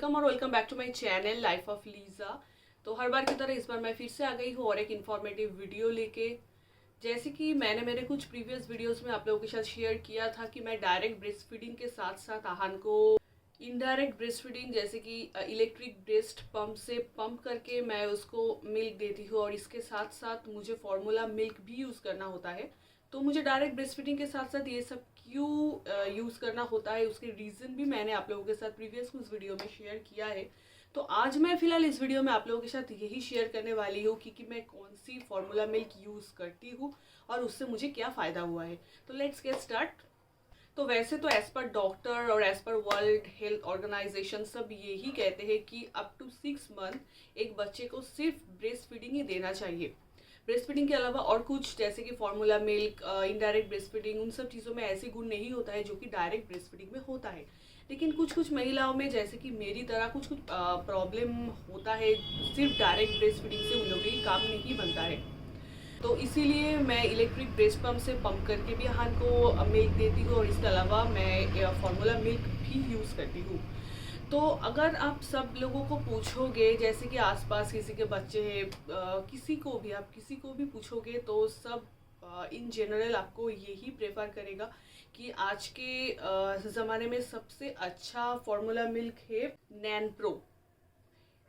Welcome back to my channel life of Lisa. तो हर बार की तरह इस बार मैं फिर से आ गई हूँ और एक इन्फॉर्मेटिव वीडियो लेके। जैसे कि मैंने मेरे कुछ प्रीवियस वीडियोस में आप लोगों के साथ शेयर किया था कि मैं डायरेक्ट ब्रेस्ट फीडिंग के साथ साथ आहन को इनडायरेक्ट ब्रेस्ट फीडिंग जैसे कि इलेक्ट्रिक ब्रेस्ट पंप से पंप करके मैं उसको मिल्क देती हूँ, और इसके साथ साथ मुझे फार्मूला मिल्क भी यूज़ करना होता है। तो मुझे डायरेक्ट ब्रेस्ट फीडिंग के साथ साथ ये सब क्यों यूज़ करना होता है, उसके रीज़न भी मैंने आप लोगों के साथ प्रीवियस कुछ वीडियो में शेयर किया है। तो आज मैं फ़िलहाल इस वीडियो में आप लोगों के साथ यही शेयर करने वाली हूँ कि मैं कौन सी फार्मूला मिल्क यूज़ करती हूँ और उससे मुझे क्या फ़ायदा हुआ है। तो लेट्स गेट स्टार्ट। तो वैसे तो एज़ पर डॉक्टर और as per world health organisation सब यही कहते हैं कि अप टू 6 मंथ एक बच्चे को सिर्फ ब्रेस्ट फीडिंग ही देना चाहिए। ब्रेस्ट फीडिंग के अलावा और कुछ जैसे कि formula milk, indirect breast feeding, उन सब चीज़ों में ऐसे गुण नहीं होता है जो कि डायरेक्ट ब्रेस्ट फीडिंग में होता है। लेकिन कुछ महिलाओं में जैसे कि मेरी तरह कुछ प्रॉब्लम होता है, सिर्फ डायरेक्ट ब्रेस्ट फीडिंग से उन लोगों की काम नहीं बनता है। तो इसीलिए मैं इलेक्ट्रिक ब्रेस्ट पंप से पंप करके भी आहन को मिल्क देती हूँ, और इसके अलावा मैं फार्मूला मिल्क भी यूज़ करती हूँ। तो अगर आप सब लोगों को पूछोगे, जैसे कि आसपास किसी के बच्चे हैं, किसी को भी पूछोगे तो सब इन जनरल आपको यही प्रेफर करेगा कि आज के ज़माने में सबसे अच्छा फार्मूला मिल्क है नैन प्रो।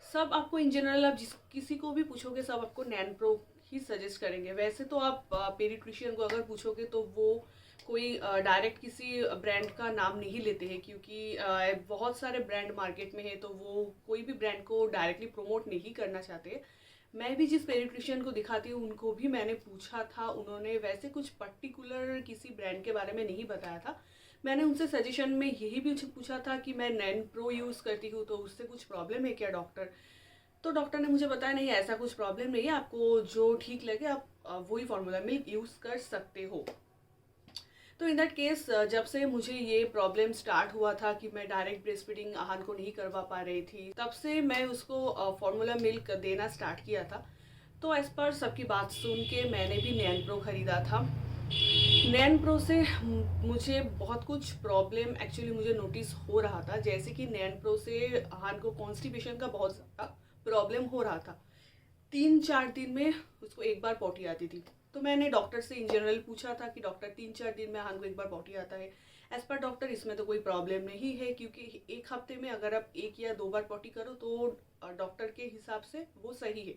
सब आपको इन जनरल, आप किसी को भी पूछोगे सब आपको नैन प्रो ही सजेस्ट करेंगे। वैसे तो आप पेडिट्रिशियन को अगर पूछोगे तो वो कोई डायरेक्ट किसी ब्रांड का नाम नहीं लेते हैं, क्योंकि बहुत सारे ब्रांड मार्केट में है, तो वो कोई भी ब्रांड को डायरेक्टली प्रमोट नहीं करना चाहते। मैं भी जिस पेडिट्रिशियन को दिखाती हूँ उनको भी मैंने पूछा था, उन्होंने वैसे कुछ पर्टिकुलर किसी ब्रांड के बारे में नहीं बताया था। मैंने उनसे सजेशन में यही भी पूछा था कि मैं नैन प्रो यूज़ करती हूँ तो उससे कुछ प्रॉब्लम है क्या डॉक्टर। तो डॉक्टर ने मुझे बताया नहीं, ऐसा कुछ प्रॉब्लम नहीं है, आपको जो ठीक लगे आप वही फार्मूला मिल्क यूज़ कर सकते हो। तो इन दैट केस जब से मुझे ये प्रॉब्लम स्टार्ट हुआ था कि मैं डायरेक्ट ब्रेस्ट फीडिंग आहन को नहीं करवा पा रही थी, तब से मैं उसको फार्मूला मिल्क देना स्टार्ट किया था। तो एज़ पर सबकी बात सुन के मैंने भी नैन प्रो ख़रीदा था। नैन प्रो से मुझे बहुत कुछ प्रॉब्लम एक्चुअली मुझे नोटिस हो रहा था, जैसे कि नैन प्रो से आहन को कॉन्स्टिपेशन का बहुत ज़्यादा प्रॉब्लम हो रहा था। 3-4 दिन में उसको एक बार पॉटी आती थी। तो मैंने डॉक्टर से इन जनरल पूछा था कि डॉक्टर 3-4 दिन में आहन को एक बार पॉटी आता है। एज़ पर डॉक्टर इसमें तो कोई प्रॉब्लम नहीं है, क्योंकि एक हफ्ते में अगर आप 1 या 2 बार पॉटी करो तो डॉक्टर के हिसाब से वो सही है।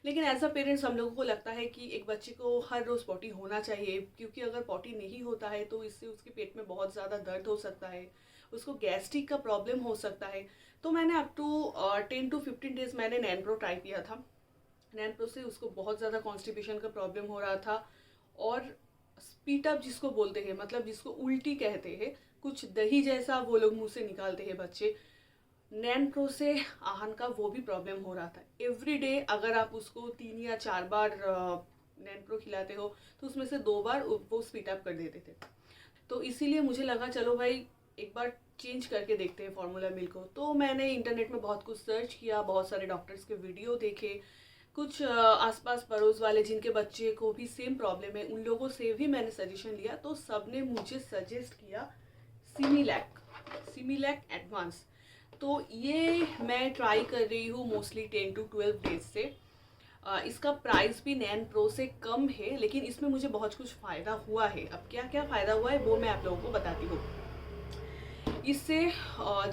लेकिन एज अ पेरेंट्स हम लोगों को लगता है कि एक बच्चे को हर रोज़ पॉटी होना चाहिए, क्योंकि अगर पॉटी नहीं होता है तो इससे उसके पेट में बहुत ज़्यादा दर्द हो सकता है, उसको गैस्ट्रिक का प्रॉब्लम हो सकता है। तो मैंने अप टू 10 to 15 डेज़ मैंने नैन प्रो ट्राई किया था। नैन प्रो से उसको बहुत ज़्यादा कॉन्स्टिपेशन का प्रॉब्लम हो रहा था, और स्पीट अप जिसको बोलते हैं, मतलब जिसको उल्टी कहते हैं, कुछ दही जैसा वो लोग मुंह से निकालते हैं बच्चे, नैन प्रो से आहन का वो भी प्रॉब्लम हो रहा था। एवरी डे अगर आप उसको 3 या 4 बार नैन प्रो खिलाते हो तो उसमें से 2 बार वो स्पीड अप कर देते थे। तो इसीलिए मुझे लगा चलो भाई एक बार चेंज करके देखते हैं फार्मूला मिल्क को। तो मैंने इंटरनेट में बहुत कुछ सर्च किया, बहुत सारे डॉक्टर्स के वीडियो देखे, कुछ आसपास पड़ोस वाले जिनके बच्चे को भी सेम प्रॉब्लम है उन लोगों से भी मैंने सजेशन लिया। तो सब ने मुझे सजेस्ट किया सिमिलैक एडवांस। तो ये मैं ट्राई कर रही हूँ मोस्टली 10 to 12 डेज से। इसका प्राइस भी नैन प्रो से कम है, लेकिन इसमें मुझे बहुत कुछ फ़ायदा हुआ है। अब क्या क्या फ़ायदा हुआ है वो मैं आप लोगों को बताती हूँ। इससे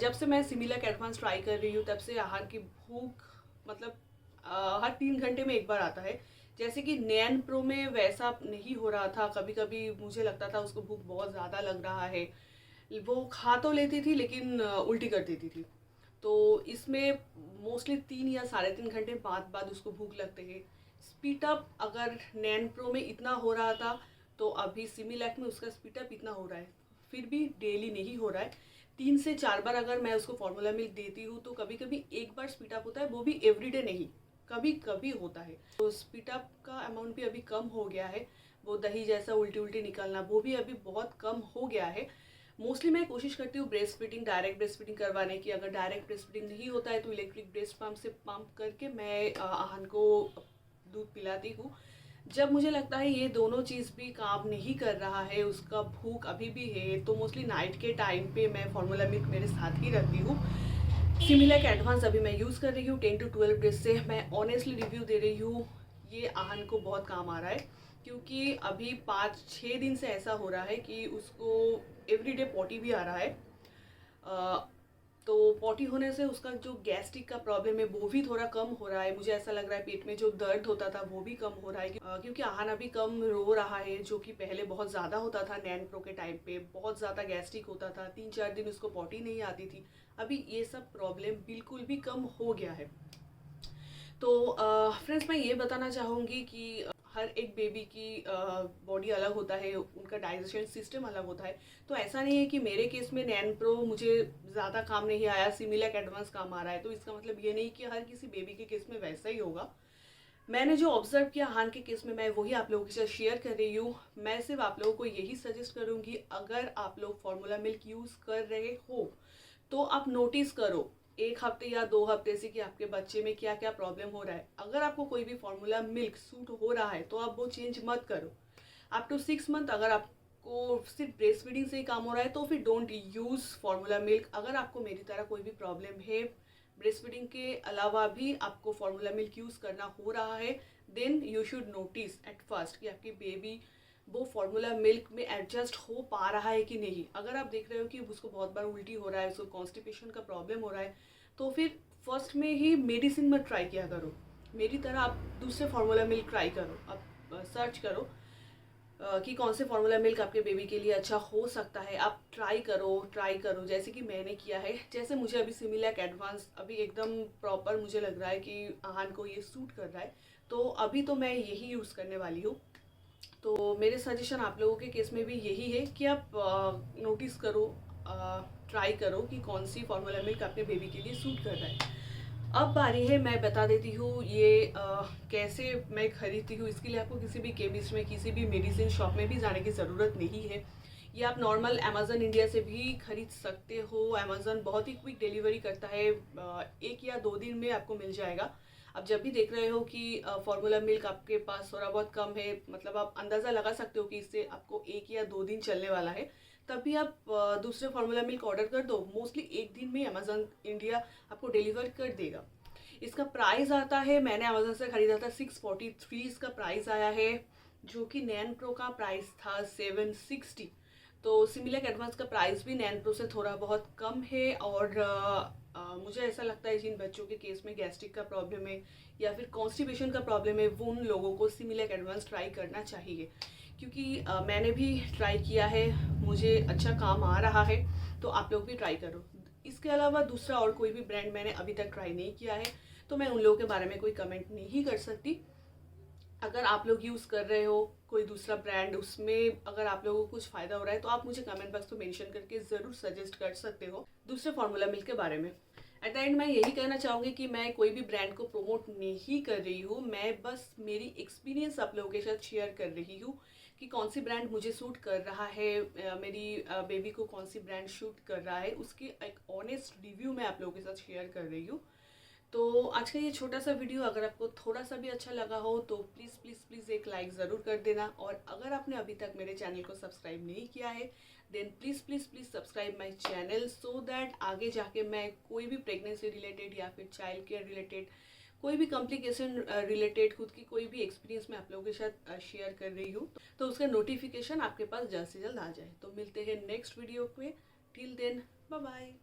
जब से मैं सिमिलैक एडवांस ट्राई कर रही हूँ तब से आहार की भूख मतलब हर 3 घंटे में एक बार आता है। जैसे कि नैन प्रो में वैसा नहीं हो रहा था, कभी कभी मुझे लगता था उसको भूख बहुत ज़्यादा लग रहा है, वो खा तो लेती थी लेकिन उल्टी कर देती थी। तो इसमें मोस्टली 3 या 3.5 घंटे बाद उसको भूख लगते हैं। स्पीड अप अगर नैन प्रो में इतना हो रहा था तो अभी सिमिलैक में उसका स्पीड अप इतना हो रहा है, फिर भी डेली नहीं हो रहा है। 3 से 4 बार अगर मैं उसको फार्मूला मिल्क देती हूँ तो कभी कभी एक बार स्पीड अप होता है, वो भी एवरीडे नहीं, कभी कभी होता है। तो स्पीड अप का अमाउंट भी अभी कम हो गया है, वो दही जैसा उल्टी उल्टी निकलना वो भी अभी बहुत कम हो गया है। मोस्टली मैं कोशिश करती हूँ breast feeding, direct breast feeding करवाने की। अगर डायरेक्ट ब्रेस्ट फीडिंग नहीं होता है तो इलेक्ट्रिक ब्रेस्ट पंप से पंप करके मैं आहन को दूध पिलाती हूँ। जब मुझे लगता है ये दोनों चीज़ भी काम नहीं कर रहा है, उसका भूख अभी भी है, तो मोस्टली नाइट के टाइम पे मैं फार्मूला मिल्क मेरे साथ ही रखती हूँ। सिमिलैक एडवांस अभी मैं यूज़ कर रही हूँ 10 to 12 डेज से। मैं ऑनेस्टली रिव्यू दे रही हूँ, ये आहन को बहुत काम आ रहा है, क्योंकि अभी 5-6 दिन से ऐसा हो रहा है कि उसको एवरीडे पॉटी भी आ रहा है। तो पॉटी होने से उसका जो गैस्ट्रिक का प्रॉब्लम है वो भी थोड़ा कम हो रहा है। मुझे ऐसा लग रहा है पेट में जो दर्द होता था वो भी कम हो रहा है, क्योंकि आहन अभी कम रो रहा है, जो कि पहले बहुत ज़्यादा होता था। नैन प्रो के टाइम पे बहुत ज़्यादा गैस्ट्रिक होता था, 3-4 दिन उसको पॉटी नहीं आती थी। अभी ये सब प्रॉब्लम बिल्कुल भी कम हो गया है। तो फ्रेंड्स, मैं ये बताना चाहूँगी कि हर एक बेबी की बॉडी अलग होता है, उनका डाइजेशन सिस्टम अलग होता है। तो ऐसा नहीं है कि मेरे केस में नैन प्रो मुझे ज़्यादा काम नहीं आया, सिमिलैक एडवांस काम आ रहा है, तो इसका मतलब ये नहीं कि हर किसी बेबी के केस में वैसा ही होगा। मैंने जो ऑब्जर्व किया आहन के केस में, मैं वही आप लोगों के साथ शेयर कर रही हूँ। मैं सिर्फ आप लोगों को यही सजेस्ट करूँगी, अगर आप लोग फार्मूला मिल्क यूज़ कर रहे हो तो आप नोटिस करो 1 हफ्ते या 2 हफ्ते से कि आपके बच्चे में क्या क्या प्रॉब्लम हो रहा है। अगर आपको कोई भी फार्मूला मिल्क सूट हो रहा है तो आप वो चेंज मत करो। अप टू 6 मंथ अगर आपको सिर्फ ब्रेस्ट फीडिंग से ही काम हो रहा है तो फिर डोंट यूज़ फार्मूला मिल्क। अगर आपको मेरी तरह कोई भी प्रॉब्लम है, ब्रेस्ट फीडिंग के अलावा भी आपको फार्मूला मिल्क यूज़ करना हो रहा है, then you should notice at first कि आपकी बेबी वो फार्मूला मिल्क में एडजस्ट हो पा रहा है कि नहीं। अगर आप देख रहे हो कि उसको बहुत बार उल्टी हो रहा है, उसको कॉन्स्टिपेशन का प्रॉब्लम हो रहा है, तो फिर फर्स्ट में ही मेडिसिन मत ट्राई किया करो। मेरी तरह आप दूसरे फार्मूला मिल्क ट्राई करो। आप सर्च करो कि कौन से फार्मूला मिल्क आपके बेबी के लिए अच्छा हो सकता है। आप ट्राई करो जैसे कि मैंने किया है। जैसे मुझे अभी सिमिलैक एडवांस अभी एकदम प्रॉपर मुझे लग रहा है कि आहन को ये सूट कर रहा है, तो अभी तो मैं यही यूज़ करने वाली हूँ। तो मेरे सजेशन आप लोगों के केस में भी यही है कि आप नोटिस करो, ट्राई करो कि कौन सी फार्मूला मिल्क अपने बेबी के लिए सूट कर रहा है। अब बारी है, मैं बता देती हूँ ये कैसे मैं खरीदती हूँ। इसके लिए आपको किसी भी केमिस्ट में, किसी भी मेडिसिन शॉप में भी जाने की ज़रूरत नहीं है। ये आप नॉर्मल अमेज़न इंडिया से भी खरीद सकते हो। अमेज़न बहुत ही क्विक डिलीवरी करता है, 1 या 2 दिन में आपको मिल जाएगा। अब जब भी देख रहे हो कि फार्मूला मिल्क आपके पास थोड़ा बहुत कम है, मतलब आप अंदाज़ा लगा सकते हो कि इससे आपको 1 या 2 दिन चलने वाला है, तभी आप दूसरे फार्मूला मिल्क ऑर्डर कर दो। मोस्टली 1 दिन में अमेज़न इंडिया आपको डिलीवर कर देगा। इसका प्राइस आता है, मैंने अमेज़न से ख़रीदा था 643 इसका प्राइस आया है, जो कि नैन प्रो का प्राइस था 760। तो सिमिलैक एडवांस का प्राइस भी नैन प्रो से थोड़ा बहुत कम है। और मुझे ऐसा लगता है जिन बच्चों के केस में गैस्ट्रिक का प्रॉब्लम है या फिर कॉन्स्टिपेशन का प्रॉब्लम है, वो उन लोगों को सिमिलैक एडवांस ट्राई करना चाहिए, क्योंकि मैंने भी ट्राई किया है, मुझे अच्छा काम आ रहा है। तो आप लोग भी ट्राई करो। इसके अलावा दूसरा और कोई भी ब्रांड मैंने अभी तक ट्राई नहीं किया है, तो मैं उन लोगों के बारे में कोई कमेंट नहीं कर सकती। अगर आप लोग यूज़ कर रहे हो कोई दूसरा ब्रांड, उसमें अगर आप लोगों को कुछ फ़ायदा हो रहा है, तो आप मुझे कमेंट बॉक्स में मेंशन करके ज़रूर सजेस्ट कर सकते हो दूसरे फार्मूला मिल्क के बारे में। एट द एंड मैं यही कहना चाहूँगी कि मैं कोई भी ब्रांड को प्रमोट नहीं कर रही हूँ, मैं बस मेरी एक्सपीरियंस आप लोगों के साथ शेयर कर रही हूँ कि कौन सी ब्रांड मुझे सूट कर रहा है, मेरी बेबी को कौन सी ब्रांड सूट कर रहा है, उसकी एक ऑनेस्ट रिव्यू मैं आप लोगों के साथ शेयर कर रही हूँ। तो आज का ये छोटा सा वीडियो अगर आपको थोड़ा सा भी अच्छा लगा हो तो प्लीज़ प्लीज़ प्लीज़ एक लाइक ज़रूर कर देना। और अगर आपने अभी तक मेरे चैनल को सब्सक्राइब नहीं किया है, then please please please subscribe my channel, so that आगे जाके मैं कोई भी प्रेगनेंसी रिलेटेड या फिर चाइल्ड केयर रिलेटेड, कोई भी कॉम्प्लिकेशन रिलेटेड, खुद की कोई भी एक्सपीरियंस मैं आप लोगों के साथ शेयर कर रही हूँ, तो उसका नोटिफिकेशन आपके पास जल्द से जल्द आ जाए। तो मिलते हैं नेक्स्ट वीडियो में, टिल देन बाय बाय।